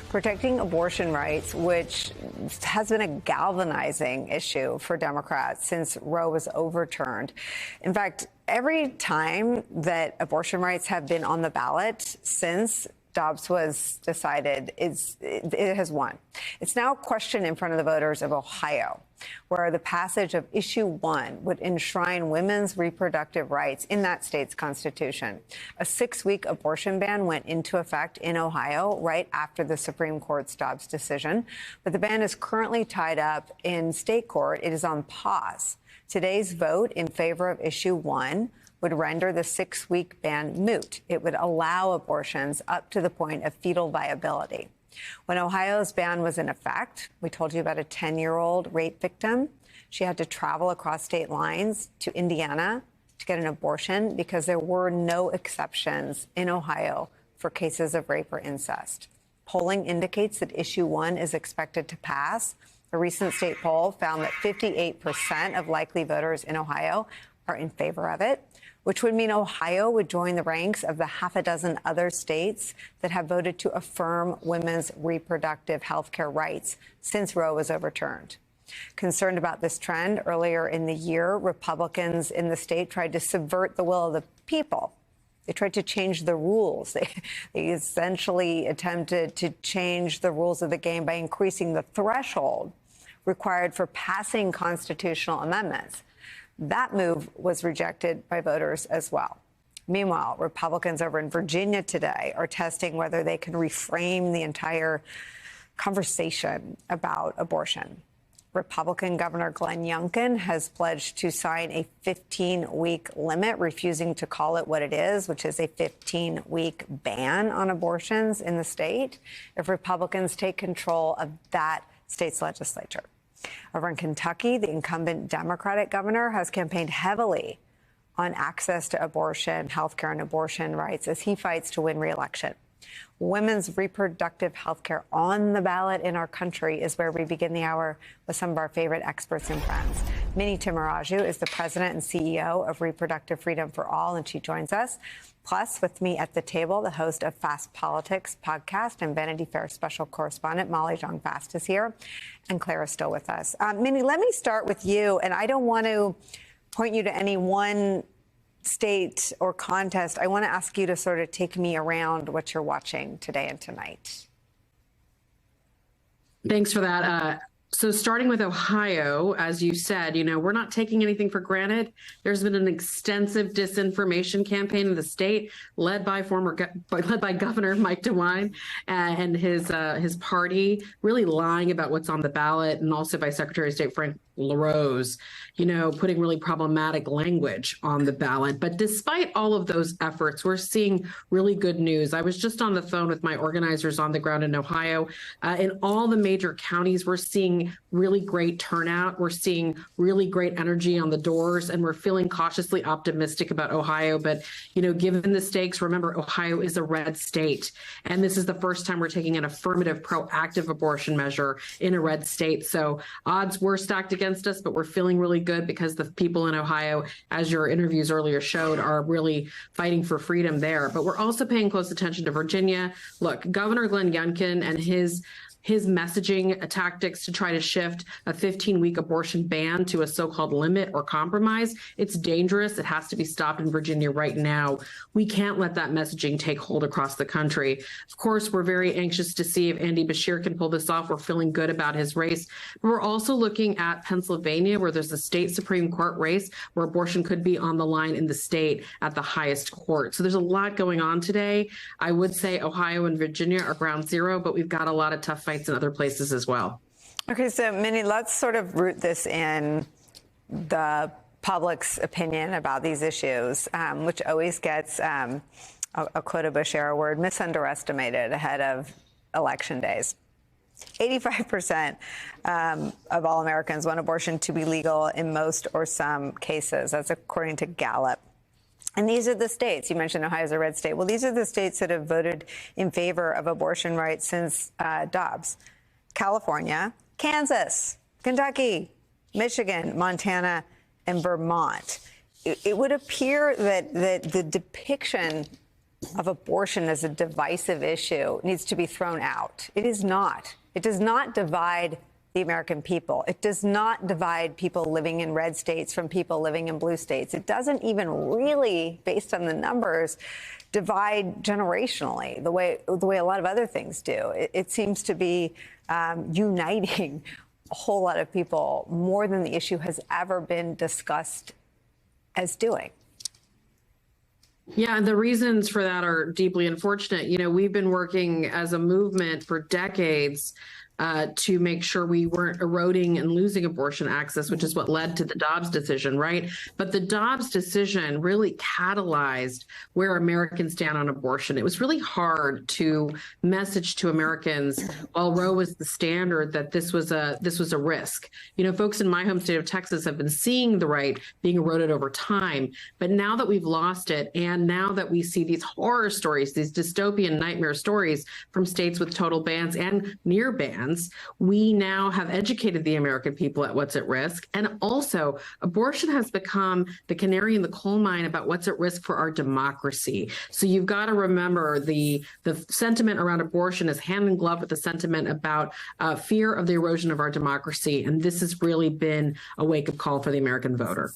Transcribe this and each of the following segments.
protecting abortion rights, which has been a galvanizing issue for Democrats since Roe was overturned. In fact, every time that abortion rights have been on the ballot since Dobbs was decided, it has won. It's now a question in front of the voters of Ohio, where the passage of Issue 1 would enshrine women's reproductive rights in that state's constitution. A 6-week abortion ban went into effect in Ohio right after the Supreme Court's Dobbs decision, but the ban is currently tied up in state court. It is on pause. Today's vote in favor of Issue 1 would render the 6-week ban moot. It would allow abortions up to the point of fetal viability. When Ohio's ban was in effect, we told you about a 10-year-old rape victim. She had to travel across state lines to Indiana to get an abortion because there were no exceptions in Ohio for cases of rape or incest. Polling indicates that Issue 1 is expected to pass. A recent state poll found that 58% of likely voters in Ohio are in favor of it, which would mean Ohio would join the ranks of the half a dozen other states that have voted to affirm women's reproductive health care rights since Roe was overturned. Concerned about this trend, earlier in the year, Republicans in the state tried to subvert the will of the people. They tried to change the rules. They essentially attempted to change the rules of the game by increasing the threshold required for passing constitutional amendments. That move was rejected by voters as well. Meanwhile, Republicans over in Virginia today are testing whether they can reframe the entire conversation about abortion. Republican Governor Glenn Youngkin has pledged to sign a 15-week limit, refusing to call it what it is, which is a 15-week ban on abortions in the state if Republicans take control of that state's legislature. Over in Kentucky, the incumbent Democratic governor has campaigned heavily on access to abortion, health care, and abortion rights as he fights to win re-election. Women's reproductive health care on the ballot in our country is where we begin the hour with some of our favorite experts and friends. Minnie Timuraju is the president and CEO of Reproductive Freedom for All, and she joins us. Plus, with me at the table, the host of Fast Politics podcast and Vanity Fair special correspondent Molly Jong-Fast is here, and Clara's still with us. Minnie, let me start with you, and I don't want to point you to any one state or contest. I want to ask you to sort of take me around what you're watching today and tonight. Thanks for that. So starting with Ohio, as you said, we're not taking anything for granted. There's been an extensive disinformation campaign in the state led by Governor Mike DeWine and his party, really lying about what's on the ballot, and also by Secretary of State Frank LaRose, putting really problematic language on the ballot. But despite all of those efforts, we're seeing really good news. I was just on the phone with my organizers on the ground in Ohio. In all the major counties, we're seeing really great turnout. We're seeing really great energy on the doors, and we're feeling cautiously optimistic about Ohio. But, given the stakes, remember, Ohio is a red state, and this is the first time we're taking an affirmative, proactive abortion measure in a red state. So odds were stacked against us, but we're feeling really good because the people in Ohio, as your interviews earlier showed, are really fighting for freedom there. But we're also paying close attention to Virginia. Look, Governor Glenn Youngkin and his messaging tactics to try to shift a 15-week abortion ban to a so-called limit or compromise, it's dangerous. It has to be stopped in Virginia right now. We can't let that messaging take hold across the country. Of course, we're very anxious to see if Andy Beshear can pull this off. We're feeling good about his race. But we're also looking at Pennsylvania, where there's a state Supreme Court race where abortion could be on the line in the state at the highest court. So there's a lot going on today. I would say Ohio and Virginia are ground zero, but we've got a lot of tough fights in other places as well. Okay, so Minnie, let's sort of root this in the public's opinion about these issues, which always gets, I'll quote a Beshear word, misunderestimated ahead of election days. 85% of all Americans want abortion to be legal in most or some cases. That's according to Gallup. And these are the states. You mentioned Ohio's a red state. Well, these are the states that have voted in favor of abortion rights since Dobbs. California, Kansas, Kentucky, Michigan, Montana, and Vermont. It would appear that the depiction of abortion as a divisive issue needs to be thrown out. It is not. It does not divide the American people. It does not divide people living in red states from people living in blue states. It doesn't even really, based on the numbers, divide generationally the way a lot of other things do. It seems to be uniting a whole lot of people more than the issue has ever been discussed as doing. Yeah, and the reasons for that are deeply unfortunate. You know, we've been working as a movement for decades to make sure we weren't eroding and losing abortion access, which is what led to the Dobbs decision, right? But the Dobbs decision really catalyzed where Americans stand on abortion. It was really hard to message to Americans while Roe was the standard that this was a risk. You know, folks in my home state of Texas have been seeing the right being eroded over time, but now that we've lost it, and now that we see these horror stories, these dystopian nightmare stories from states with total bans and near bans, we now have educated the American people at what's at risk. And also, abortion has become the canary in the coal mine about what's at risk for our democracy. So you've got to remember the sentiment around abortion is hand in glove with the sentiment about fear of the erosion of our democracy. And this has really been a wake-up call for the American voter.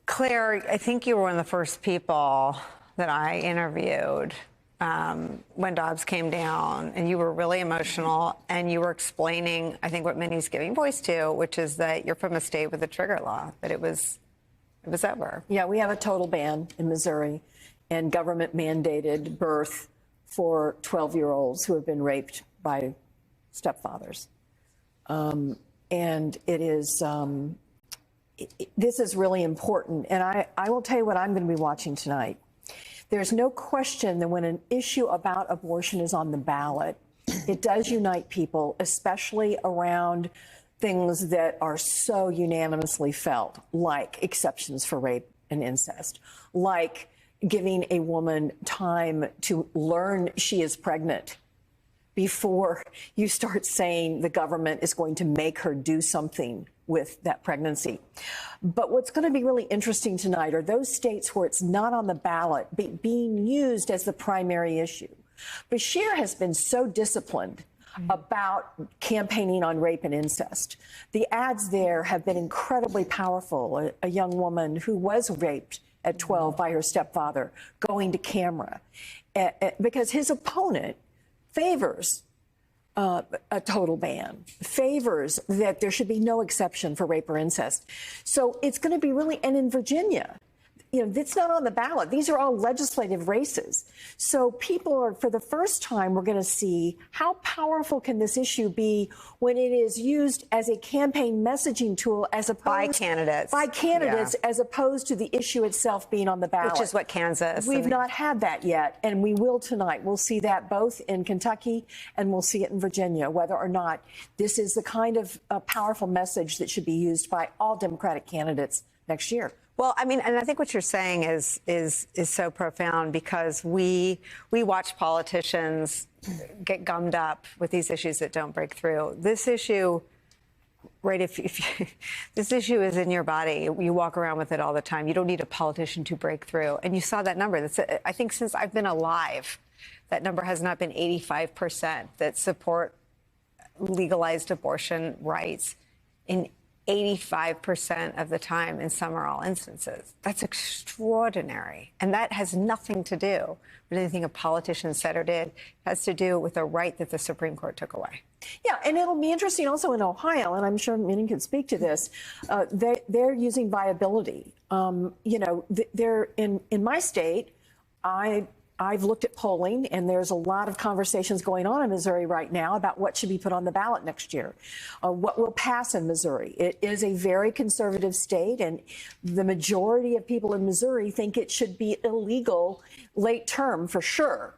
Claire, I think you were one of the first people that I interviewed when Dobbs came down, and you were really emotional, and you were explaining, I think, what Minnie's giving voice to, which is that you're from a state with a trigger law, that it was over. Yeah, we have a total ban in Missouri and government mandated birth for 12-year-olds who have been raped by stepfathers. And it is, this is really important. And I will tell you what I'm going to be watching tonight. There's no question that when an issue about abortion is on the ballot, it does unite people, especially around things that are so unanimously felt, like exceptions for rape and incest, like giving a woman time to learn she is pregnant before you start saying the government is going to make her do something with that pregnancy. But what's going to be really interesting tonight are those states where it's not on the ballot being used as the primary issue. Beshear has been so disciplined about campaigning on rape and incest. The ads there have been incredibly powerful. A young woman who was raped at 12 by her stepfather going to camera because his opponent favors a total ban, favors that there should be no exception for rape or incest. So it's going to be really, and in Virginia, you know, it's not on the ballot. These are all legislative races. So people are, for the first time, we're going to see how powerful can this issue be when it is used as a campaign messaging tool as opposed by candidates, as opposed to the issue itself being on the ballot. Which is what Kansas. We've not had that yet, and we will tonight. We'll see that both in Kentucky and we'll see it in Virginia, whether or not this is the kind of powerful message that should be used by all Democratic candidates next year. Well, I mean, and I think what you're saying is so profound, because we watch politicians get gummed up with these issues that don't break through. This issue, right? This issue is in your body. You walk around with it all the time. You don't need a politician to break through. And you saw that number. I think since I've been alive, that number has not been 85% that support legalized abortion rights in 85% of the time in some or all instances. That's extraordinary. And that has nothing to do with anything a politician said or did. It has to do with a right that the Supreme Court took away. Yeah, and it'll be interesting also in Ohio, and I'm sure Minnie can speak to this, they're using viability. You know, they're in my state, I've looked at polling, and there's a lot of conversations going on in Missouri right now about what should be put on the ballot next year, what will pass in Missouri. It is a very conservative state, and the majority of people in Missouri think it should be illegal late term for sure,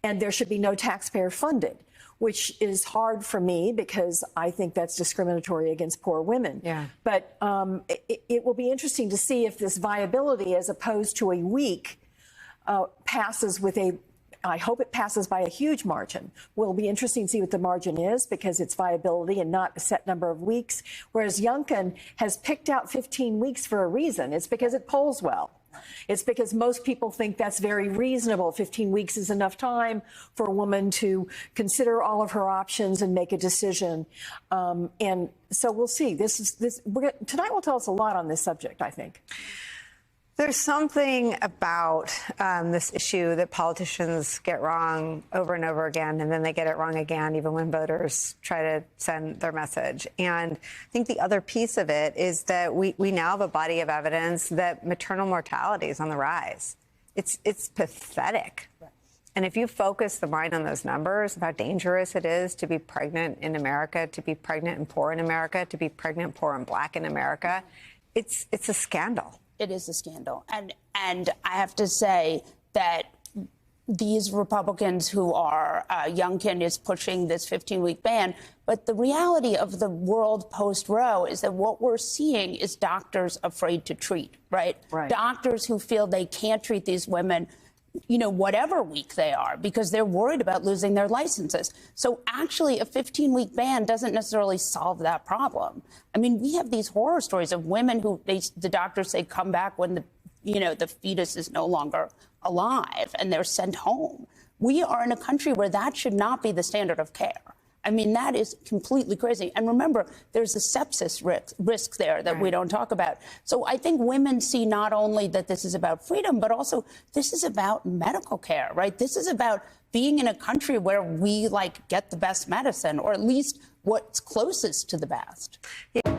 and there should be no taxpayer funded, which is hard for me because I think that's discriminatory against poor women. Yeah. But it will be interesting to see if this viability, as opposed to a week, passes with I hope it passes by a huge margin. Will be interesting to see what the margin is, because it's viability and not a set number of weeks. Whereas Youngkin has picked out 15 weeks for a reason. It's because it polls well. It's because most people think that's very reasonable. 15 weeks is enough time for a woman to consider all of her options and make a decision. And so we'll see. Tonight will tell us a lot on this subject, I think. There's something about this issue that politicians get wrong over and over again, and then they get it wrong again, even when voters try to send their message. And I think the other piece of it is that we now have a body of evidence that maternal mortality is on the rise. It's pathetic. Right. And if you focus the mind on those numbers, of how dangerous it is to be pregnant in America, to be pregnant and poor in America, to be pregnant, poor, and black in America, it's a scandal. It is a scandal. And I have to say that these Republicans who are young candidates pushing this 15-week ban, but the reality of the world post-Roe is that what we're seeing is doctors afraid to treat, right? Doctors who feel they can't treat these women, you know, whatever week they are, because they're worried about losing their licenses. So actually, a 15-week ban doesn't necessarily solve that problem. I mean, we have these horror stories of women who the doctors say come back when the fetus is no longer alive and they're sent home. We are in a country where that should not be the standard of care. I mean, that is completely crazy. And remember, there's a sepsis risk there that we don't talk about. So I think women see not only that this is about freedom, but also this is about medical care, right? This is about being in a country where we get the best medicine, or at least what's closest to the best. Yeah.